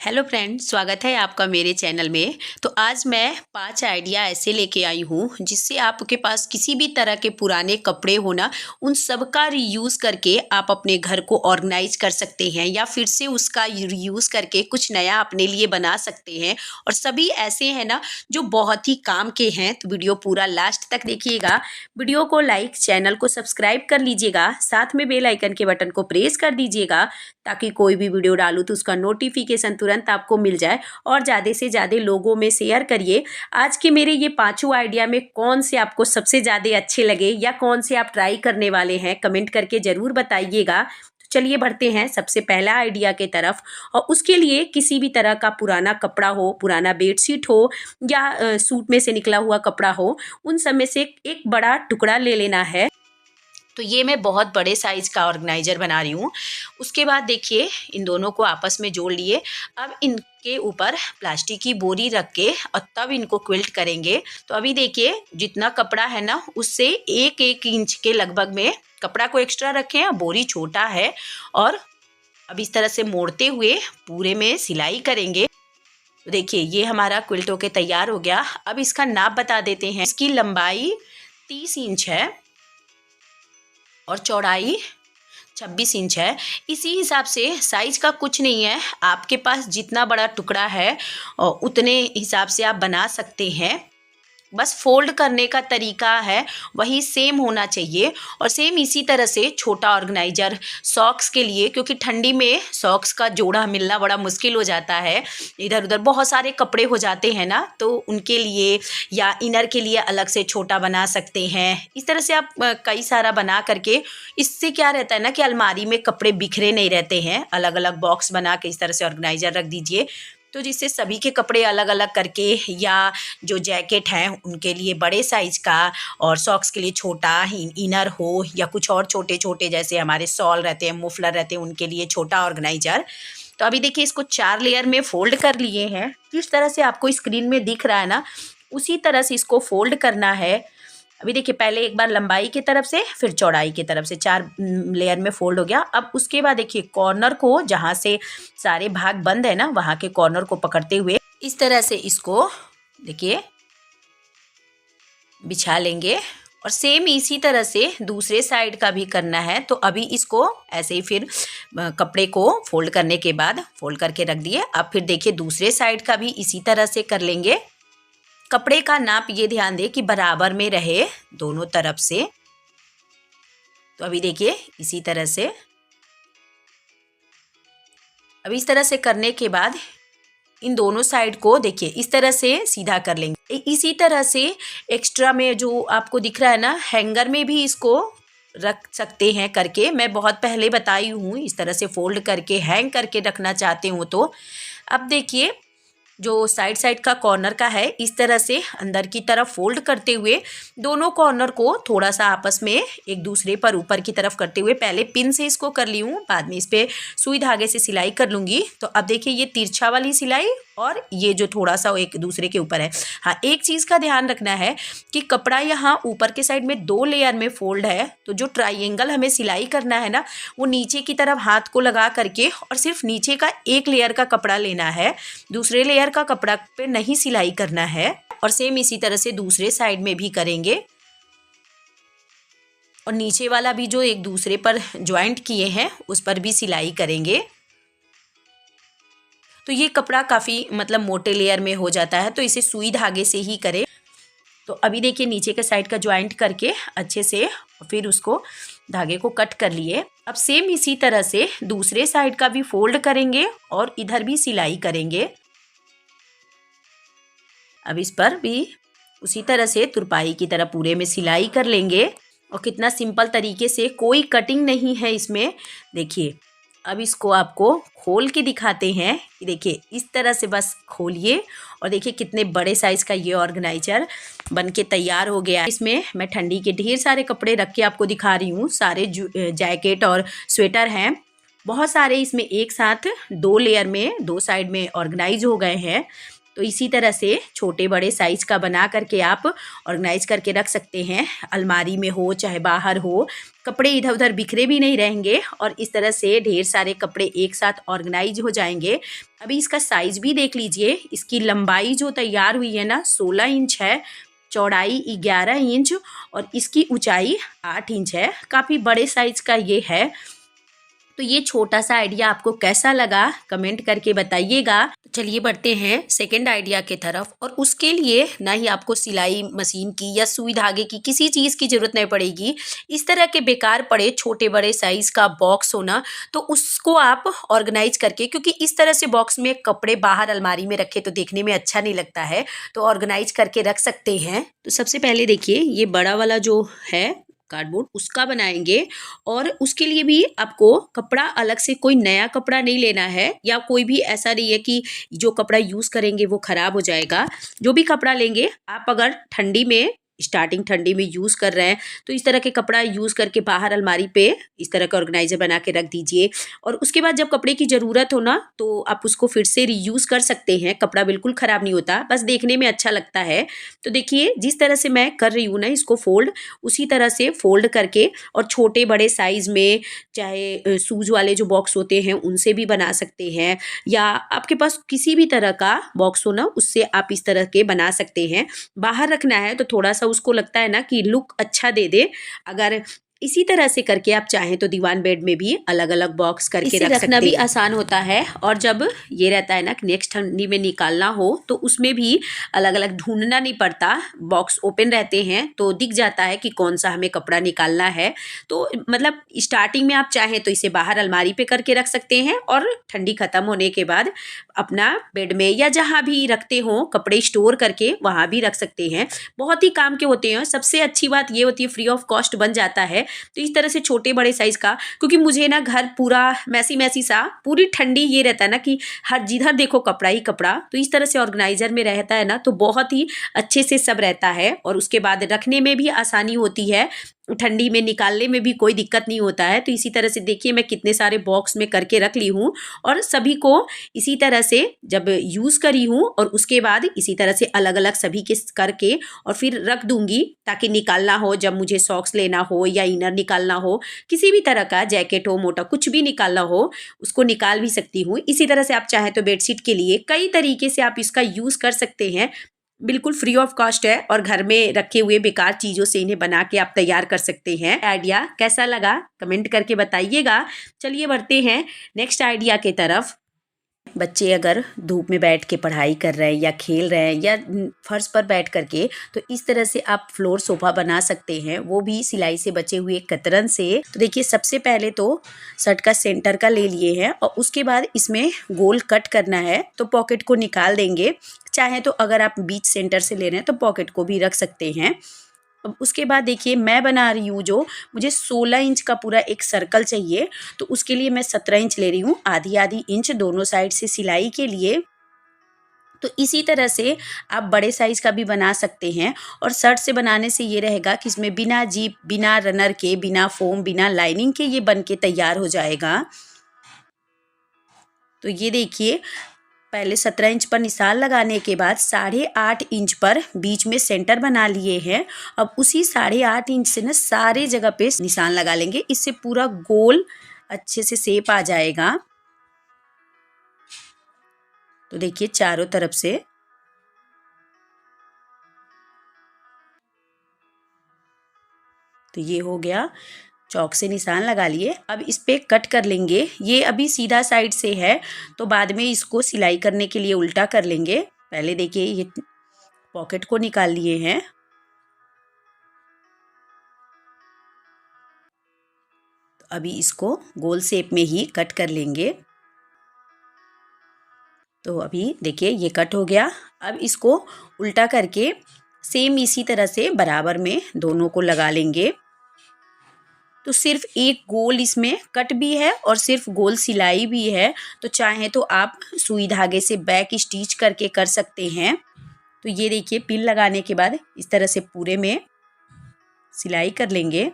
Hello friend, स्वागत है आपका मेरे चैनल में। तो आज मैं 5 आइडिया ऐसे लेके आई हूँ जिससे आपके पास किसी भी तरह के पुराने कपड़े हो ना, उन सब का रीयूज़ करके आप अपने घर को ऑर्गेनाइज कर सकते हैं या फिर से उसका रीयूज़ करके कुछ नया अपने लिए बना सकते हैं। और सभी ऐसे हैं ना जो बहुत ही काम के हैं। तो वीडियो पूरा लास्ट तक देखिएगा। वीडियो को लाइक, चैनल को सब्सक्राइब कर लीजिएगा, साथ में बेल आइकन के बटन को प्रेस कर दीजिएगा ताकि कोई भी वीडियो डालूँ तो उसका नोटिफिकेशन तुरंत आपको मिल जाए। और ज़्यादा से ज़्यादा लोगों में शेयर करिए। आज के मेरे ये पांचों आइडिया में कौन से आपको सबसे ज़्यादा अच्छे लगे या कौन से आप ट्राई करने वाले हैं, कमेंट करके ज़रूर बताइएगा। तो चलिए बढ़ते हैं सबसे पहला आइडिया के तरफ। और उसके लिए किसी भी तरह का पुराना कपड़ा हो, पुराना बेडशीट हो या सूट में से निकला हुआ कपड़ा हो, उन सब में से एक बड़ा टुकड़ा ले लेना है। तो ये मैं बहुत बड़े साइज़ का ऑर्गेनाइज़र बना रही हूँ। उसके बाद देखिए इन दोनों को आपस में जोड़ लिए। अब इनके ऊपर प्लास्टिक की बोरी रख के और तब इनको क्विल्ट करेंगे। तो अभी देखिए जितना कपड़ा है ना उससे एक एक इंच के लगभग में कपड़ा को एक्स्ट्रा रखें। और बोरी छोटा है और अब इस तरह से मोड़ते हुए पूरे में सिलाई करेंगे। तो देखिए ये हमारा क्विल्ट होके तैयार हो गया। अब इसका नाप बता देते हैं। इसकी लंबाई 30 इंच है और चौड़ाई 26 इंच है। इसी हिसाब से साइज का कुछ नहीं है, आपके पास जितना बड़ा टुकड़ा है और उतने हिसाब से आप बना सकते हैं। बस फोल्ड करने का तरीका है वही सेम होना चाहिए। और सेम इसी तरह से छोटा ऑर्गेनाइजर सॉक्स के लिए, क्योंकि ठंडी में सॉक्स का जोड़ा मिलना बड़ा मुश्किल हो जाता है, इधर उधर बहुत सारे कपड़े हो जाते हैं ना, तो उनके लिए या इनर के लिए अलग से छोटा बना सकते हैं। इस तरह से आप कई सारा बना करके, इससे क्या रहता है ना कि अलमारी में कपड़े बिखरे नहीं रहते हैं। अलग अलग बॉक्स बना के इस तरह से ऑर्गेनाइजर रख दीजिए, तो जिससे सभी के कपड़े अलग अलग करके, या जो जैकेट हैं उनके लिए बड़े साइज़ का और सॉक्स के लिए छोटा इनर हो, या कुछ और छोटे छोटे जैसे हमारे सॉल रहते हैं, मुफलर रहते हैं, उनके लिए छोटा ऑर्गेनाइजर। तो अभी देखिए इसको 4 लेयर में फोल्ड कर लिए हैं। जिस तरह से आपको स्क्रीन में दिख रहा है ना उसी तरह से इसको फोल्ड करना है। अभी देखिए पहले एक बार लंबाई की तरफ से फिर चौड़ाई की तरफ से 4 लेयर में फोल्ड हो गया। अब उसके बाद देखिए कॉर्नर को, जहाँ से सारे भाग बंद है ना, वहाँ के कॉर्नर को पकड़ते हुए इस तरह से इसको देखिए बिछा लेंगे। और सेम इसी तरह से दूसरे साइड का भी करना है। तो अभी इसको ऐसे ही फिर कपड़े को फोल्ड करने के बाद फोल्ड करके रख दिए। अब फिर देखिए दूसरे साइड का भी इसी तरह से कर लेंगे। कपड़े का नाप ये ध्यान दें कि बराबर में रहे दोनों तरफ से। तो अभी देखिए इसी तरह से, अब इस तरह से करने के बाद इन दोनों साइड को देखिए इस तरह से सीधा कर लेंगे। इसी तरह से एक्स्ट्रा में जो आपको दिख रहा है ना, हैंगर में भी इसको रख सकते हैं करके। मैं बहुत पहले बताई हूँ, इस तरह से फोल्ड करके हैंग करके रखना चाहते हो तो। अब देखिए जो साइड का कॉर्नर का है इस तरह से अंदर की तरफ फोल्ड करते हुए दोनों कॉर्नर को थोड़ा सा आपस में एक दूसरे पर ऊपर की तरफ करते हुए, पहले पिन से इसको कर ली हूँ, बाद में इस पर सुई धागे से सिलाई कर लूँगी। तो अब देखिए ये तिरछा वाली सिलाई और ये जो थोड़ा सा एक दूसरे के ऊपर है। हाँ, एक चीज़ का ध्यान रखना है कि कपड़ा यहाँ ऊपर के साइड में 2 लेयर में फोल्ड है, तो जो ट्राइंगल हमें सिलाई करना है ना वो नीचे की तरफ हाथ को लगा करके और सिर्फ नीचे का एक लेयर का कपड़ा लेना है, दूसरे लेयर का कपड़ा पे नहीं सिलाई करना है। और सेम इसी तरह से दूसरे साइड में भी करेंगे। और नीचे वाला भी जो एक दूसरे पर ज्वाइंट किए हैं उस पर भी सिलाई करेंगे। तो ये कपड़ा काफ़ी मतलब मोटे लेयर में हो जाता है, तो इसे सुई धागे से ही करें। तो अभी देखिए नीचे के साइड का ज्वाइंट करके अच्छे से फिर उसको धागे को कट कर लिए। अब सेम इसी तरह से दूसरे साइड का भी फोल्ड करेंगे और इधर भी सिलाई करेंगे। अब इस पर भी उसी तरह से तुरपाई की तरह पूरे में सिलाई कर लेंगे। और कितना सिंपल तरीके से, कोई कटिंग नहीं है इसमें। देखिए अब इसको आपको खोल के दिखाते हैं कि देखिए इस तरह से बस खोलिए और देखिए कितने बड़े साइज़ का ये ऑर्गेनाइजर बन के तैयार हो गया। इसमें मैं ठंडी के ढेर सारे कपड़े रख के आपको दिखा रही हूँ। सारे जैकेट और स्वेटर हैं, बहुत सारे इसमें एक साथ 2 लेयर में 2 साइड में ऑर्गेनाइज हो गए हैं। तो तो इसी तरह से छोटे बड़े साइज़ का बना करके आप ऑर्गेनाइज करके रख सकते हैं। अलमारी में हो चाहे बाहर हो, कपड़े इधर उधर बिखरे भी नहीं रहेंगे और इस तरह से ढेर सारे कपड़े एक साथ ऑर्गेनाइज हो जाएंगे। अभी इसका साइज़ भी देख लीजिए। इसकी लंबाई जो तैयार हुई है ना 16 इंच है, चौड़ाई 11 इंच और इसकी ऊंचाई 8 इंच है। काफ़ी बड़े साइज़ का ये है। तो ये छोटा सा आइडिया आपको कैसा लगा कमेंट करके बताइएगा। तो चलिए बढ़ते हैं सेकंड आइडिया की तरफ। और उसके लिए ना ही आपको सिलाई मशीन की या सुई धागे की किसी चीज़ की ज़रूरत नहीं पड़ेगी। इस तरह के बेकार पड़े छोटे बड़े साइज़ का बॉक्स हो ना, तो उसको आप ऑर्गेनाइज करके, क्योंकि इस तरह से बॉक्स में कपड़े बाहर अलमारी में रखे तो देखने में अच्छा नहीं लगता है, तो ऑर्गेनाइज करके रख सकते हैं। तो सबसे पहले देखिए ये बड़ा वाला जो है कार्डबोर्ड उसका बनाएंगे। और उसके लिए भी आपको कपड़ा अलग से कोई नया कपड़ा नहीं लेना है, या कोई भी ऐसा नहीं है कि जो कपड़ा यूज़ करेंगे वो खराब हो जाएगा। जो भी कपड़ा लेंगे आप, अगर ठंडी में स्टार्टिंग ठंडी में यूज़ कर रहे हैं तो इस तरह के कपड़ा यूज़ करके बाहर अलमारी पे इस तरह का ऑर्गेनाइजर बना के रख दीजिए। और उसके बाद जब कपड़े की ज़रूरत हो ना तो आप उसको फिर से रीयूज़ कर सकते हैं। कपड़ा बिल्कुल ख़राब नहीं होता, बस देखने में अच्छा लगता है। तो देखिए जिस तरह से मैं कर रही हूँ ना इसको फोल्ड, उसी तरह से फोल्ड करके और छोटे बड़े साइज़ में, चाहे शूज़ वाले जो बॉक्स होते हैं उनसे भी बना सकते हैं, या आपके पास किसी भी तरह का बॉक्स हो ना उससे आप इस तरह के बना सकते हैं। बाहर रखना है तो थोड़ा सा उसको लगता है ना कि लुक अच्छा दे दे। अगर इसी तरह से करके आप चाहें तो दीवान बेड में भी अलग अलग बॉक्स करके रख सकते हैं। रखना भी आसान होता है। और जब ये रहता है ना कि नेक्स्ट ठंडी में निकालना हो तो उसमें भी अलग अलग ढूंढना नहीं पड़ता, बॉक्स ओपन रहते हैं तो दिख जाता है कि कौन सा हमें कपड़ा निकालना है। तो मतलब स्टार्टिंग में आप चाहें तो इसे बाहर अलमारी पे करके रख सकते हैं, और ठंडी खत्म होने के बाद अपना बेड में या जहाँ भी रखते हो कपड़े स्टोर करके वहाँ भी रख सकते हैं। बहुत ही काम के होते हैं। सबसे अच्छी बात ये होती है फ्री ऑफ कॉस्ट बन जाता है। तो इस तरह से छोटे बड़े साइज का, क्योंकि मुझे ना घर पूरा मैसी मैसी सा, पूरी ठंडी ये रहता है ना कि हर जिधर देखो कपड़ा ही कपड़ा, तो इस तरह से ऑर्गेनाइजर में रहता है ना तो बहुत ही अच्छे से सब रहता है। और उसके बाद रखने में भी आसानी होती है, ठंडी में निकालने में भी कोई दिक्कत नहीं होता है। तो इसी तरह से देखिए मैं कितने सारे बॉक्स में करके रख ली हूँ, और सभी को इसी तरह से जब यूज़ करी हूँ और उसके बाद इसी तरह से अलग अलग सभी के करके और फिर रख दूंगी, ताकि निकालना हो जब मुझे सॉक्स लेना हो या इनर निकालना हो, किसी भी तरह का जैकेट हो मोटा कुछ भी निकालना हो उसको निकाल भी सकती हूँ। इसी तरह से आप चाहे तो बेडशीट के लिए कई तरीके से आप इसका यूज़ कर सकते हैं। बिल्कुल फ्री ऑफ कॉस्ट है, और घर में रखे हुए बेकार चीज़ों से इन्हें बना के आप तैयार कर सकते हैं। आइडिया कैसा लगा कमेंट करके बताइएगा। चलिए बढ़ते हैं नेक्स्ट आइडिया की तरफ। बच्चे अगर धूप में बैठ के पढ़ाई कर रहे हैं या खेल रहे हैं या फर्श पर बैठ करके, तो इस तरह से आप फ्लोर सोफा बना सकते हैं, वो भी सिलाई से बचे हुए कतरन से। तो देखिए सबसे पहले तो शर्ट का सेंटर का ले लिए हैं और उसके बाद इसमें गोल कट करना है, तो पॉकेट को निकाल देंगे। चाहे तो अगर आप बीच सेंटर से ले रहे हैं तो पॉकेट को भी रख सकते हैं। अब उसके बाद देखिए मैं बना रही हूँ, जो मुझे 16 इंच का पूरा एक सर्कल चाहिए, तो उसके लिए मैं 17 इंच ले रही हूँ, आधी आधी इंच दोनों साइड से सिलाई के लिए। तो इसी तरह से आप बड़े साइज़ का भी बना सकते हैं। और शर्ट से बनाने से ये रहेगा कि इसमें बिना जीप, बिना रनर के, बिना फोम, बिना लाइनिंग के ये बन के तैयार हो जाएगा। तो ये देखिए पहले 17 इंच पर निशान लगाने के बाद 8.5 इंच पर बीच में सेंटर बना लिए हैं। अब उसी 8.5 इंच से ना सारे जगह पे निशान लगा लेंगे, इससे पूरा गोल अच्छे से शेप आ जाएगा। तो देखिए चारों तरफ से तो ये हो गया, चौक से निशान लगा लिए। अब इस पे कट कर लेंगे। ये अभी सीधा साइड से है तो बाद में इसको सिलाई करने के लिए उल्टा कर लेंगे। पहले देखिए ये पॉकेट को निकाल लिए हैं। तो अभी इसको गोल शेप में ही कट कर लेंगे। तो अभी देखिए ये कट हो गया। अब इसको उल्टा करके सेम इसी तरह से बराबर में दोनों को लगा लेंगे। तो सिर्फ एक गोल इसमें कट भी है और सिर्फ गोल सिलाई भी है। तो चाहे तो आप सुई धागे से बैक स्टिच करके कर सकते हैं। तो ये देखिए पिन लगाने के बाद इस तरह से पूरे में सिलाई कर लेंगे।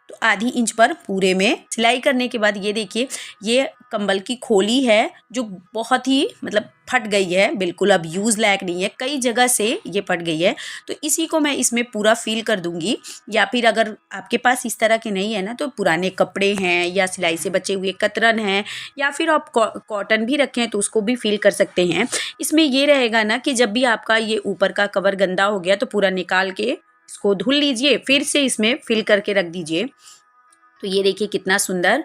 तो आधी इंच पर पूरे में सिलाई करने के बाद ये देखिए ये कंबल की खोली है जो बहुत ही मतलब फट गई है, बिल्कुल अब यूज़ लायक नहीं है, कई जगह से ये फट गई है। तो इसी को मैं इसमें पूरा फिल कर दूंगी। या फिर अगर आपके पास इस तरह के नहीं है ना तो पुराने कपड़े हैं या सिलाई से बचे हुए कतरन हैं या फिर आप कॉटन भी रखें तो उसको भी फिल कर सकते हैं। इसमें ये रहेगा ना कि जब भी आपका ये ऊपर का कवर गंदा हो गया तो पूरा निकाल के इसको धुल लीजिए, फिर से इसमें फिल करके रख दीजिए। तो ये देखिए कितना सुंदर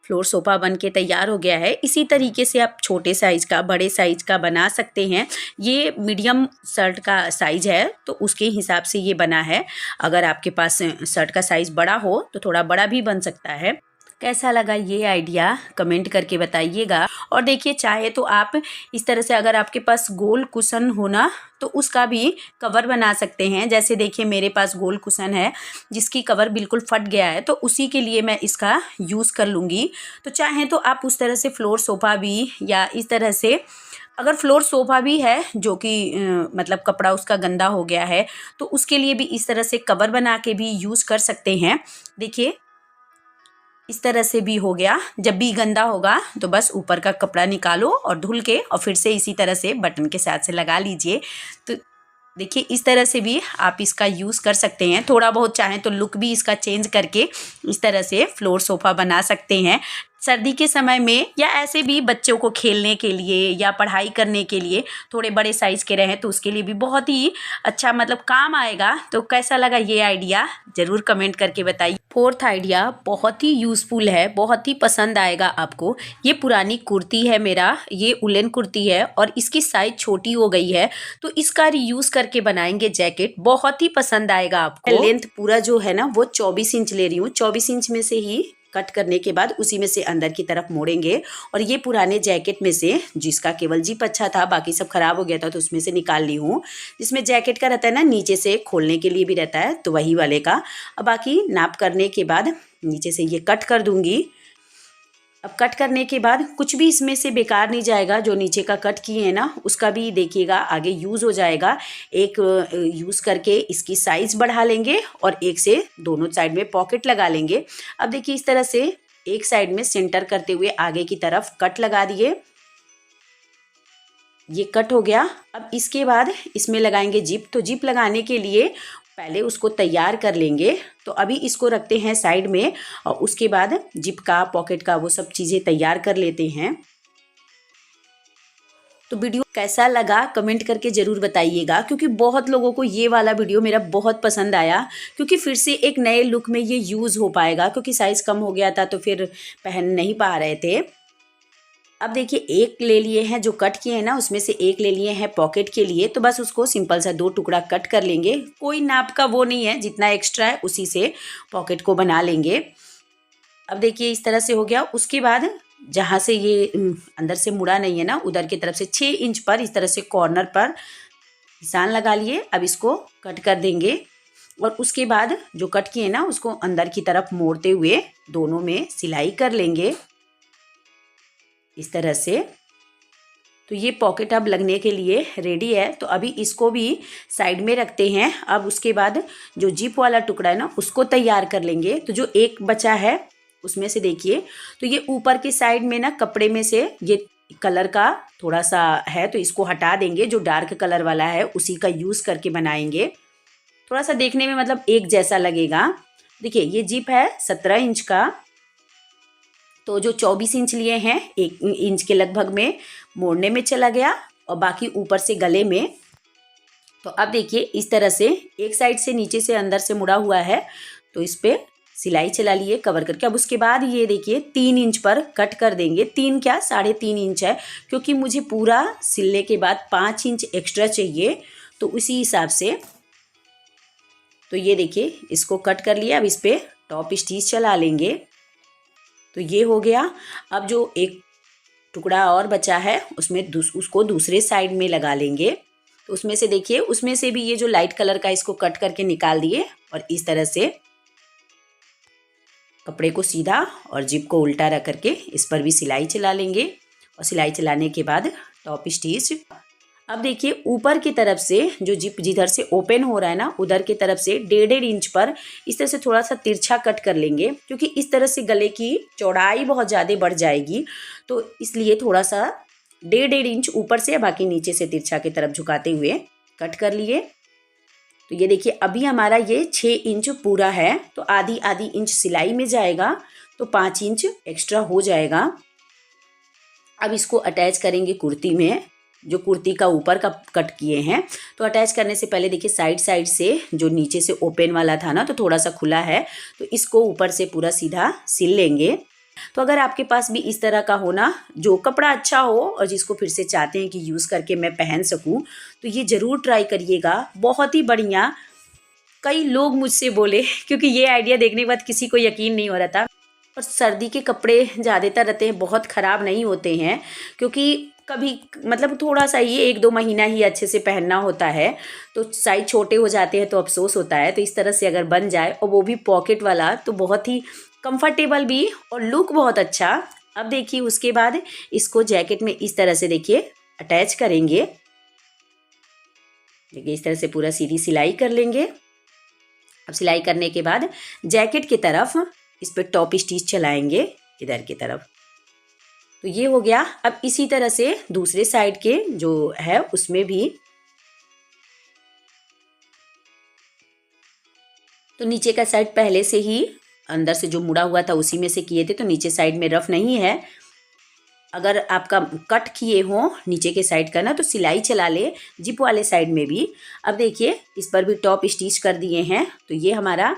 फ्लोर सोफ़ा बन के तैयार हो गया है। इसी तरीके से आप छोटे साइज़ का, बड़े साइज़ का बना सकते हैं। ये मीडियम शर्ट का साइज़ है तो उसके हिसाब से ये बना है। अगर आपके पास शर्ट का साइज़ बड़ा हो तो थोड़ा बड़ा भी बन सकता है। कैसा लगा ये आइडिया कमेंट करके बताइएगा। और देखिए चाहे तो आप इस तरह से अगर आपके पास गोल कुशन हो ना तो उसका भी कवर बना सकते हैं। जैसे देखिए मेरे पास गोल कुशन है जिसकी कवर बिल्कुल फट गया है तो उसी के लिए मैं इसका यूज़ कर लूँगी। तो चाहे तो आप उस तरह से फ्लोर सोफ़ा भी या इस तरह से अगर फ्लोर सोफ़ा भी है जो कि मतलब कपड़ा उसका गंदा हो गया है तो उसके लिए भी इस तरह से कवर बना के भी यूज़ कर सकते हैं। देखिए इस तरह से भी हो गया। जब भी गंदा होगा तो बस ऊपर का कपड़ा निकालो और धुल के और फिर से इसी तरह से बटन के साथ से लगा लीजिए। तो देखिए इस तरह से भी आप इसका यूज़ कर सकते हैं। थोड़ा बहुत चाहें तो लुक भी इसका चेंज करके इस तरह से फ्लोर सोफ़ा बना सकते हैं। सर्दी के समय में या ऐसे भी बच्चों को खेलने के लिए या पढ़ाई करने के लिए थोड़े बड़े साइज़ के रहें तो उसके लिए भी बहुत ही अच्छा मतलब काम आएगा। तो कैसा लगा ये आइडिया ज़रूर कमेंट करके बताइए। फोर्थ आइडिया बहुत ही यूज़फुल है, बहुत ही पसंद आएगा आपको। ये पुरानी कुर्ती है मेरा, ये उलन कुर्ती है और इसकी साइज़ छोटी हो गई है तो इसका रीयूज़ करके बनाएंगे जैकेट, बहुत ही पसंद आएगा आपको। लेंथ पूरा जो है ना वो 24 इंच ले रही हूँ। 24 इंच में से ही कट करने के बाद उसी में से अंदर की तरफ मोड़ेंगे और ये पुराने जैकेट में से जिसका केवल जिप अच्छा था बाकी सब खराब हो गया था तो उसमें से निकाल ली हूँ। जिसमें जैकेट का रहता है ना नीचे से खोलने के लिए भी रहता है तो वही वाले का। अब बाकी नाप करने के बाद नीचे से ये कट कर दूंगी। अब कट करने के बाद कुछ भी इसमें से बेकार नहीं जाएगा। जो नीचे का कट किए हैं ना उसका भी देखिएगा आगे यूज़ हो जाएगा। एक यूज़ करके इसकी साइज़ बढ़ा लेंगे और एक से दोनों साइड में पॉकेट लगा लेंगे। अब देखिए इस तरह से एक साइड में सेंटर करते हुए आगे की तरफ कट लगा दिए। ये कट हो गया। अब इसके बाद इसमें लगाएंगे जिप। तो जिप लगाने के लिए पहले उसको तैयार कर लेंगे। तो अभी इसको रखते हैं साइड में और उसके बाद जिप का, पॉकेट का वो सब चीज़ें तैयार कर लेते हैं। तो वीडियो कैसा लगा कमेंट करके ज़रूर बताइएगा क्योंकि बहुत लोगों को ये वाला वीडियो मेरा बहुत पसंद आया। क्योंकि फिर से एक नए लुक में ये यूज़ हो पाएगा क्योंकि साइज़ कम हो गया था तो फिर पहन नहीं पा रहे थे। अब देखिए एक ले लिए हैं जो कट किए हैं ना उसमें से एक ले लिए हैं पॉकेट के लिए। तो बस उसको सिंपल सा 2 टुकड़ा कट कर लेंगे। कोई नाप का वो नहीं है, जितना एक्स्ट्रा है उसी से पॉकेट को बना लेंगे। अब देखिए इस तरह से हो गया। उसके बाद जहाँ से ये अंदर से मुड़ा नहीं है ना उधर की तरफ से 6 इंच पर इस तरह से कॉर्नर पर निशान लगा लिए। अब इसको कट कर देंगे और उसके बाद जो कट किए ना उसको अंदर की तरफ मोड़ते हुए दोनों में सिलाई कर लेंगे इस तरह से। तो ये पॉकेट अब लगने के लिए रेडी है। तो अभी इसको भी साइड में रखते हैं। अब उसके बाद जो जिप वाला टुकड़ा है ना उसको तैयार कर लेंगे। तो जो एक बचा है उसमें से देखिए तो ये ऊपर की साइड में ना कपड़े में से ये कलर का थोड़ा सा है तो इसको हटा देंगे। जो डार्क कलर वाला है उसी का यूज़ करके बनाएंगे। थोड़ा सा देखने में मतलब एक जैसा लगेगा। देखिए ये जिप है 17 इंच का। तो जो 24 इंच लिए हैं 1 इंच के लगभग में मोड़ने में चला गया और बाकी ऊपर से गले में। तो अब देखिए इस तरह से एक साइड से नीचे से अंदर से मुड़ा हुआ है तो इस पे सिलाई चला लिए कवर करके। अब उसके बाद ये देखिए 3 इंच पर कट कर देंगे। 3 क्या 3.5 इंच है क्योंकि मुझे पूरा सिलने के बाद 5 इंच एक्स्ट्रा चाहिए तो उसी हिसाब से। तो ये देखिए इसको कट कर लिया। अब इस पर टॉप स्टिच चला लेंगे। तो ये हो गया। अब जो एक टुकड़ा और बचा है उसमें उसको दूसरे साइड में लगा लेंगे। तो उसमें से देखिए उसमें से भी ये जो लाइट कलर का इसको कट करके निकाल दिए और इस तरह से कपड़े को सीधा और जिप को उल्टा रख करके इस पर भी सिलाई चला लेंगे और सिलाई चलाने के बाद टॉप स्टिच। अब देखिए ऊपर की तरफ से जो जिप जिधर से ओपन हो रहा है ना, उधर की तरफ से 1.5 इंच पर इस तरह से थोड़ा सा तिरछा कट कर लेंगे, क्योंकि इस तरह से गले की चौड़ाई बहुत ज़्यादा बढ़ जाएगी। तो इसलिए थोड़ा सा 1.5 इंच ऊपर से, बाकी नीचे से तिरछा की तरफ झुकाते हुए कट कर लिए। तो ये देखिए अभी हमारा ये 6 इंच पूरा है, तो आधी आधी इंच सिलाई में जाएगा, तो 5 इंच एक्स्ट्रा हो जाएगा। अब इसको अटैच करेंगे कुर्ती में, जो कुर्ती का ऊपर का कट किए हैं। तो अटैच करने से पहले देखिए साइड साइड से जो नीचे से ओपन वाला था ना, तो थोड़ा सा खुला है, तो इसको ऊपर से पूरा सीधा सिल लेंगे। तो अगर आपके पास भी इस तरह का हो ना, जो कपड़ा अच्छा हो और जिसको फिर से चाहते हैं कि यूज़ करके मैं पहन सकूं, तो ये ज़रूर ट्राई करिएगा, बहुत ही बढ़िया। कई लोग मुझसे बोले, क्योंकि ये आइडिया देखने के बाद किसी को यकीन नहीं हो रहा था। और सर्दी के कपड़े ज़्यादातर रहते हैं, बहुत ख़राब नहीं होते हैं, क्योंकि कभी मतलब थोड़ा सा ही 1-2 महीना ही अच्छे से पहनना होता है, तो साइज छोटे हो जाते हैं तो अफसोस होता है। तो इस तरह से अगर बन जाए और वो भी पॉकेट वाला, तो बहुत ही कंफर्टेबल भी और लुक बहुत अच्छा। अब देखिए उसके बाद इसको जैकेट में इस तरह से देखिए अटैच करेंगे। देखिए इस तरह से पूरा सीधी सिलाई कर लेंगे। अब सिलाई करने के बाद जैकेट की तरफ इस पर टॉप स्टिच चलाएंगे इधर की तरफ। तो ये हो गया। अब इसी तरह से दूसरे साइड के जो है उसमें भी, तो नीचे का साइड पहले से ही अंदर से जो मुड़ा हुआ था उसी में से किए थे, तो नीचे साइड में रफ नहीं है। अगर आपका कट किए हो नीचे के साइड का ना, तो सिलाई चला ले जिप वाले साइड में भी। अब देखिए इस पर भी टॉप स्टिच कर दिए हैं, तो ये हमारा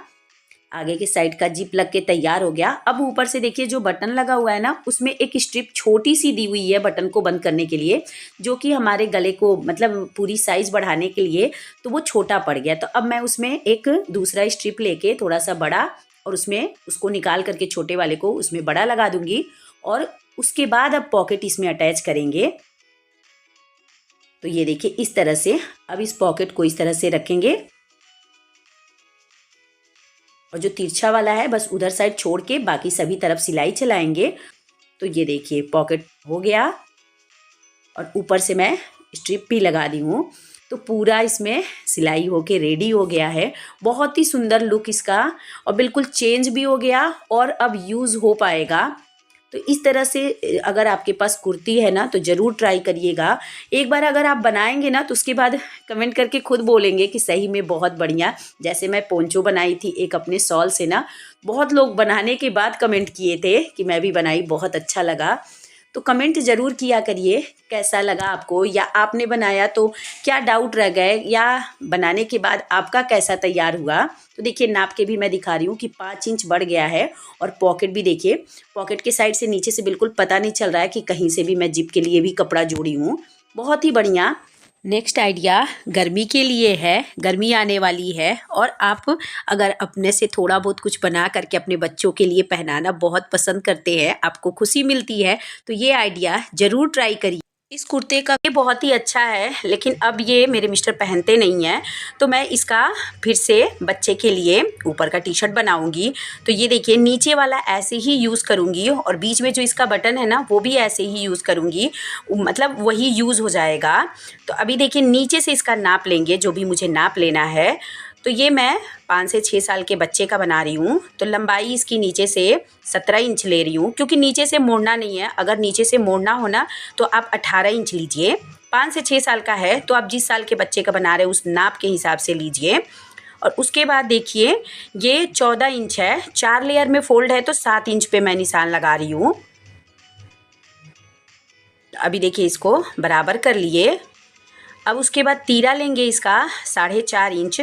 आगे के साइड का जिप लग के तैयार हो गया। अब ऊपर से देखिए जो बटन लगा हुआ है ना, उसमें एक स्ट्रिप छोटी सी दी हुई है बटन को बंद करने के लिए, जो कि हमारे गले को मतलब पूरी साइज बढ़ाने के लिए, तो वो छोटा पड़ गया। तो अब मैं उसमें एक दूसरा स्ट्रिप लेके थोड़ा सा बड़ा, और उसमें उसको निकाल करके छोटे वाले को उसमें बड़ा लगा दूंगी, और उसके बाद अब पॉकेट इसमें अटैच करेंगे। तो ये देखिए इस तरह से अब इस पॉकेट को इस तरह से रखेंगे, और जो तिरछा वाला है बस उधर साइड छोड़ के बाकी सभी तरफ सिलाई चलाएंगे। तो ये देखिए पॉकेट हो गया, और ऊपर से मैं स्ट्रिप भी लगा दी हूँ, तो पूरा इसमें सिलाई होके रेडी हो गया है। बहुत ही सुंदर लुक इसका, और बिल्कुल चेंज भी हो गया, और अब यूज़ हो पाएगा। तो इस तरह से अगर आपके पास कुर्ती है ना, तो ज़रूर ट्राई करिएगा। एक बार अगर आप बनाएंगे ना, तो उसके बाद कमेंट करके खुद बोलेंगे कि सही में बहुत बढ़िया। जैसे मैं पोंचो बनाई थी एक अपने शॉल से ना, बहुत लोग बनाने के बाद कमेंट किए थे कि मैं भी बनाई, बहुत अच्छा लगा। तो कमेंट ज़रूर किया करिए कैसा लगा आपको, या आपने बनाया तो क्या डाउट रह गए, या बनाने के बाद आपका कैसा तैयार हुआ। तो देखिए नाप के भी मैं दिखा रही हूँ कि 5 इंच बढ़ गया है। और पॉकेट भी देखिए, पॉकेट के साइड से नीचे से बिल्कुल पता नहीं चल रहा है कि कहीं से भी मैं जिप के लिए भी कपड़ा जोड़ी हूँ। बहुत ही बढ़िया। नेक्स्ट आइडिया गर्मी के लिए है, गर्मी आने वाली है, और आप अगर अपने से थोड़ा बहुत कुछ बना करके अपने बच्चों के लिए पहनाना बहुत पसंद करते हैं, आपको खुशी मिलती है, तो ये आइडिया ज़रूर ट्राई करिए। इस कुर्ते का ये बहुत ही अच्छा है, लेकिन अब ये मेरे मिस्टर पहनते नहीं हैं, तो मैं इसका फिर से बच्चे के लिए ऊपर का टी शर्ट बनाऊंगी। तो ये देखिए नीचे वाला ऐसे ही यूज़ करूंगी, और बीच में जो इसका बटन है ना, वो भी ऐसे ही यूज़ करूंगी, मतलब वही यूज़ हो जाएगा। तो अभी देखिए नीचे से इसका नाप लेंगे, जो भी मुझे नाप लेना है। तो ये मैं 5 से 6 साल के बच्चे का बना रही हूँ, तो लंबाई इसकी नीचे से 17 इंच ले रही हूँ, क्योंकि नीचे से मोड़ना नहीं है। अगर नीचे से मोड़ना हो ना, तो आप 18 इंच लीजिए। 5 से 6 साल का है तो आप जिस साल के बच्चे का बना रहे हैं उस नाप के हिसाब से लीजिए। और उसके बाद देखिए ये 14 इंच है, 4 लेयर में फोल्ड है, तो 7 इंच पे मैं निशान लगा रही हूँ। अभी देखिए इसको बराबर कर लिए। अब उसके बाद तीरा लेंगे इसका 4.5 इंच,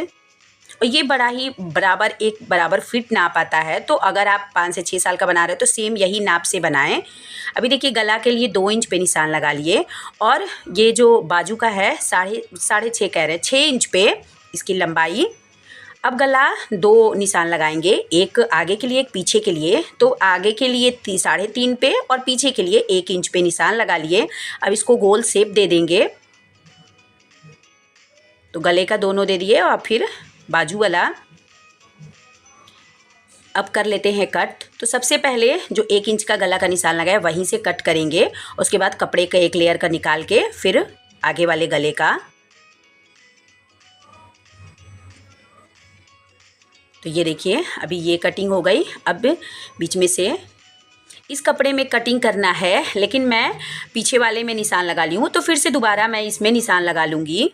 और ये बड़ा ही बराबर फिट नाप आता है। तो अगर आप 5 से 6 साल का बना रहे हो तो सेम यही नाप से बनाएं। अभी देखिए गला के लिए 2 इंच पे निशान लगा लिए, और ये जो बाजू का है साढ़े 6 कह रहे हैं, 6 इंच पे इसकी लंबाई। अब गला 2 निशान लगाएंगे, एक आगे के लिए एक पीछे के लिए। तो आगे के लिए 3.5 पे, और पीछे के लिए 1 इंच पे निशान लगा लिए। अब इसको गोल शेप दे देंगे, तो गले का दोनों दे दिए, और फिर बाजू वाला। अब कर लेते हैं कट। तो सबसे पहले जो 1 इंच का गला का निशान लगाया वहीं से कट करेंगे, उसके बाद कपड़े का एक लेयर का निकाल के फिर आगे वाले गले का। तो ये देखिए अभी ये कटिंग हो गई। अब बीच में से इस कपड़े में कटिंग करना है, लेकिन मैं पीछे वाले में निशान लगा ली हूँ, तो फिर से दोबारा मैं इसमें निशान लगा लूँगी।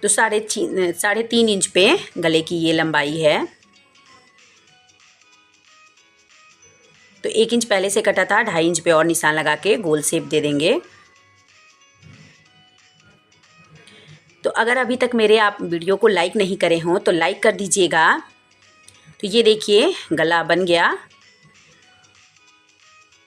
तो 3.5 इंच पे गले की ये लंबाई है। तो 1 इंच पहले से कटा था, 2.5 इंच पे और निशान लगा के गोल शेप दे देंगे। तो अगर अभी तक मेरे आप वीडियो को लाइक नहीं करे हों तो लाइक कर दीजिएगा। तो ये देखिए गला बन गया,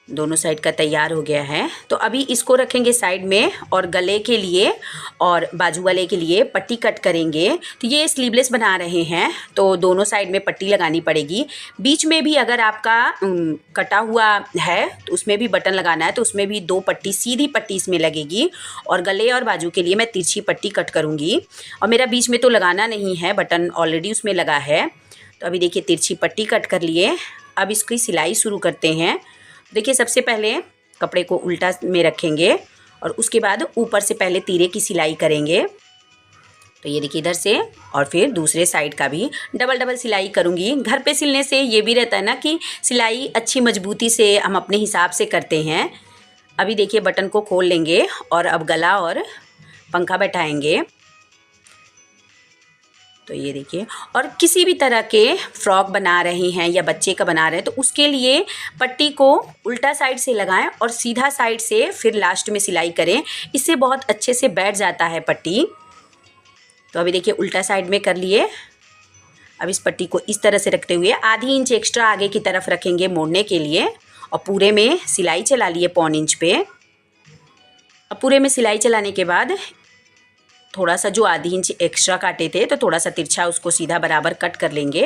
दोनों साइड का तैयार हो गया है। तो अभी इसको रखेंगे साइड में और गले के लिए और बाजू वाले के लिए पट्टी कट करेंगे। तो ये स्लीवलेस बना रहे हैं तो दोनों साइड में पट्टी लगानी पड़ेगी। बीच में भी अगर आपका कटा हुआ है तो उसमें भी बटन लगाना है, तो उसमें भी 2 पट्टी सीधी पट्टी इसमें लगेगी। और गले और बाजू के लिए मैं तिरछी पट्टी कट करूँगी। और मेरा बीच में तो लगाना नहीं है, बटन ऑलरेडी उसमें लगा है। तो अभी देखिए तिरछी पट्टी कट कर लिए। अब इसकी सिलाई शुरू करते हैं। देखिए सबसे पहले कपड़े को उल्टा में रखेंगे और उसके बाद ऊपर से पहले तीरे की सिलाई करेंगे। तो ये देखिए इधर से और फिर दूसरे साइड का भी डबल सिलाई करूँगी। घर पे सिलने से ये भी रहता है ना कि सिलाई अच्छी मजबूती से हम अपने हिसाब से करते हैं। अभी देखिए बटन को खोल लेंगे और अब गला और पंखा बैठाएंगे। तो ये देखिए, और किसी भी तरह के फ्रॉक बना रहे हैं या बच्चे का बना रहे हैं तो उसके लिए पट्टी को उल्टा साइड से लगाएं और सीधा साइड से फिर लास्ट में सिलाई करें। इससे बहुत अच्छे से बैठ जाता है पट्टी। तो अभी देखिए उल्टा साइड में कर लिए। अब इस पट्टी को इस तरह से रखते हुए आधी इंच एक्स्ट्रा आगे की तरफ रखेंगे मोड़ने के लिए और पूरे में सिलाई चला लिए 1.25 इंच पे। अब पूरे में सिलाई चलाने के बाद थोड़ा सा जो आधी इंच एक्स्ट्रा काटे थे तो थोड़ा सा तिरछा उसको सीधा बराबर कट कर लेंगे।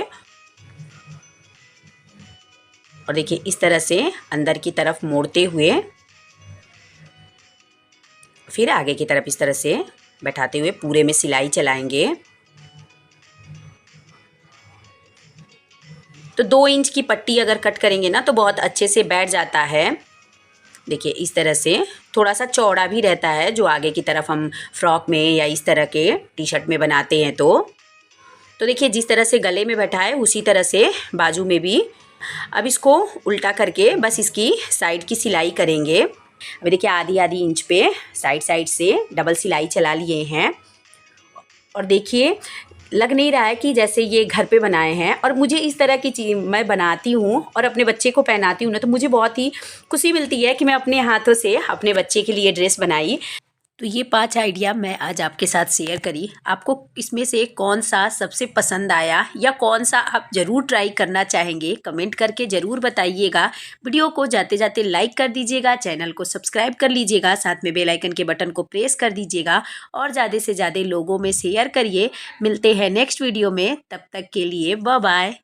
और देखिए इस तरह से अंदर की तरफ मोड़ते हुए फिर आगे की तरफ इस तरह से बैठाते हुए पूरे में सिलाई चलाएंगे। तो 2 इंच की पट्टी अगर कट करेंगे ना तो बहुत अच्छे से बैठ जाता है। देखिए इस तरह से थोड़ा सा चौड़ा भी रहता है जो आगे की तरफ हम फ्रॉक में या इस तरह के टी शर्ट में बनाते हैं। तो देखिए जिस तरह से गले में बैठा है उसी तरह से बाजू में भी। अब इसको उल्टा करके बस इसकी साइड की सिलाई करेंगे। अभी देखिए आधी इंच पे साइड से डबल सिलाई चला लिए हैं। और देखिए लग नहीं रहा है कि जैसे ये घर पे बनाए हैं। और मुझे इस तरह की चीज़ मैं बनाती हूँ और अपने बच्चे को पहनाती हूँ ना, तो मुझे बहुत ही खुशी मिलती है कि मैं अपने हाथों से अपने बच्चे के लिए ड्रेस बनाई। तो ये 5 आइडिया मैं आज आपके साथ शेयर करी। आपको इसमें से कौन सा सबसे पसंद आया या कौन सा आप ज़रूर ट्राई करना चाहेंगे, कमेंट करके ज़रूर बताइएगा। वीडियो को जाते जाते लाइक कर दीजिएगा, चैनल को सब्सक्राइब कर लीजिएगा, साथ में बेल आइकन के बटन को प्रेस कर दीजिएगा और ज़्यादा से ज़्यादा लोगों में शेयर करिए। मिलते हैं नेक्स्ट वीडियो में, तब तक के लिए बाय बाय।